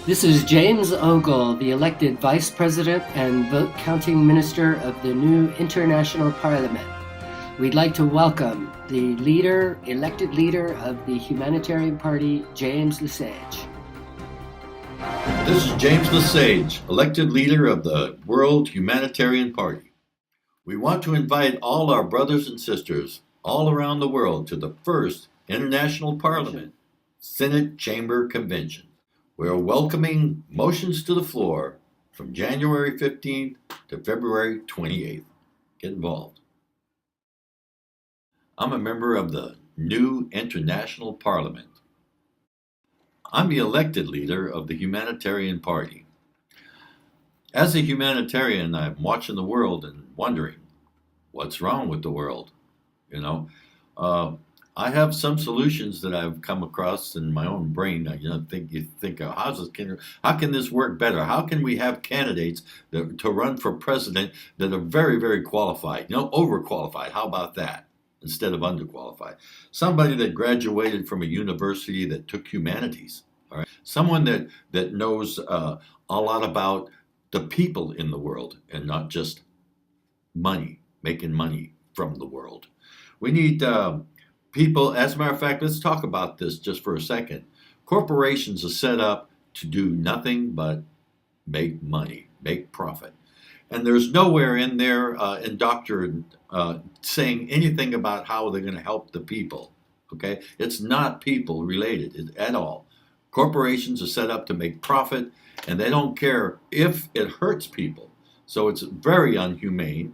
This is James Ogle, the elected Vice President and vote counting minister of the new International Parliament. We'd like to welcome the elected leader of the Humanitarian Party, James Lesage. This is James Lesage, elected leader of the World Humanitarian Party. We want to invite all our brothers and sisters all around the world to the first International Parliament Senate Chamber Convention. We are welcoming motions to the floor from January 15th to February 28th. Get involved. I'm a member of the new International Parliament. I'm the elected leader of the Humanitarian Party. As a humanitarian, I'm watching the world and wondering, what's wrong with the world? You know, I have some solutions that I've come across in my own brain. You think, how can this work better? How can we have candidates to run for president that are very, very qualified? Overqualified. How about that? Instead of underqualified. Somebody that graduated from a university that took humanities. All right. Someone that knows a lot about the people in the world and not just money, making money from the world. We need people, as a matter of fact, let's talk about this just for a second. Corporations are set up to do nothing but make money, make profit. And there's nowhere in there in doctrine saying anything about how they're going to help the people. Okay? It's not people related at all. Corporations are set up to make profit, and they don't care if it hurts people. So it's very unhumane,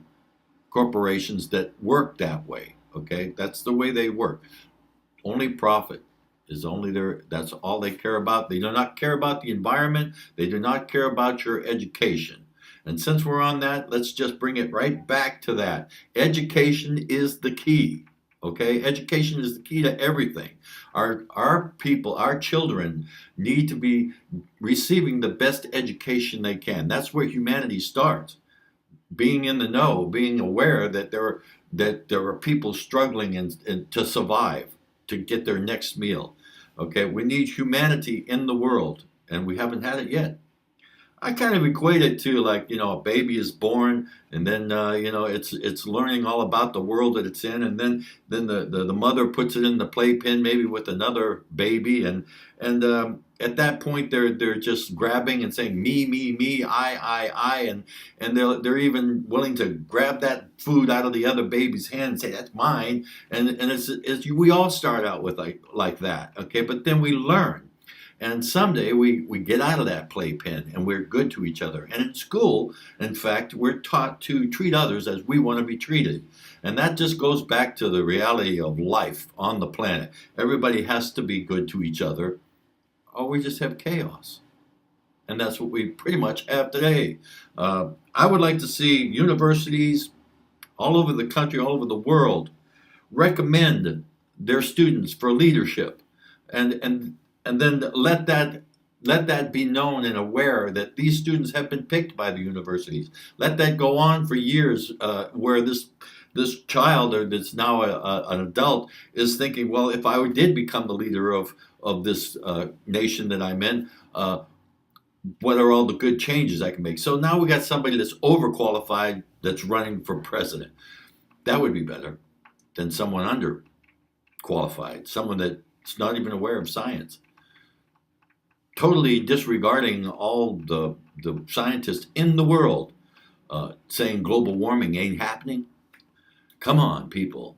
corporations that work that way. Okay, that's the way they work. Only profit is that's all they care about. They do not care about the environment. They do not care about your education. And since we're on that, let's just bring it right back to that. Education is the key. Okay, education is the key to everything. Our people, our children need to be receiving the best education they can. That's where humanity starts. Being in the know, being aware that there are people struggling and to survive, to get their next meal. Okay, we need humanity in the world, and we haven't had it yet. I kind of equate it to like, a baby is born, and then it's learning all about the world that it's in, and then the mother puts it in the playpen maybe with another baby, and at that point they're just grabbing and saying me, I, and they're even willing to grab that food out of the other baby's hand and say that's mine, and it's we all start out with like that, okay, but then we learn. And someday we get out of that playpen and we're good to each other. And in school, in fact, we're taught to treat others as we want to be treated. And that just goes back to the reality of life on the planet. Everybody has to be good to each other, or we just have chaos. And that's what we pretty much have today. I would like to see universities all over the country, all over the world, recommend their students for leadership. And then let that be known and aware that these students have been picked by the universities. Let that go on for years, where this child or that's now an adult is thinking, well, if I did become the leader of this nation that I'm in, what are all the good changes I can make? So now we got somebody that's overqualified that's running for president. That would be better than someone underqualified, someone that's not even aware of science. Totally disregarding all the scientists in the world saying global warming ain't happening. Come on, people.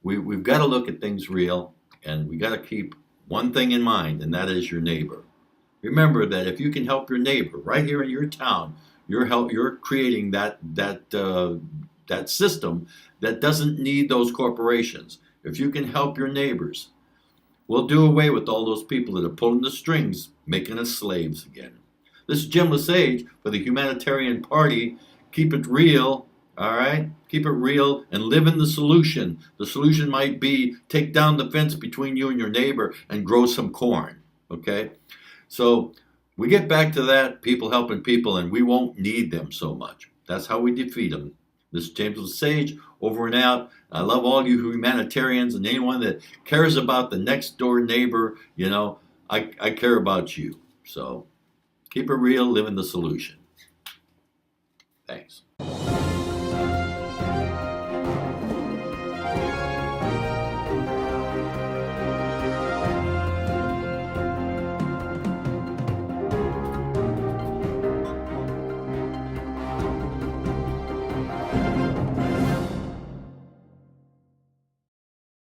We've got to look at things real, and we got to keep one thing in mind, and that is your neighbor. Remember that if you can help your neighbor right here in your town, you're creating that system that doesn't need those corporations. If you can help your neighbors, we'll do away with all those people that are pulling the strings, making us slaves again. This is Jim Lesage for the Humanitarian Party. Keep it real, all right? Keep it real and live in the solution. The solution might be take down the fence between you and your neighbor and grow some corn, okay? So we get back to that, people helping people, and we won't need them so much. That's how we defeat them. This is James Lesage, over and out. I love all you humanitarians and anyone that cares about the next door neighbor. I care about you. So keep it real, live in the solution. Thanks.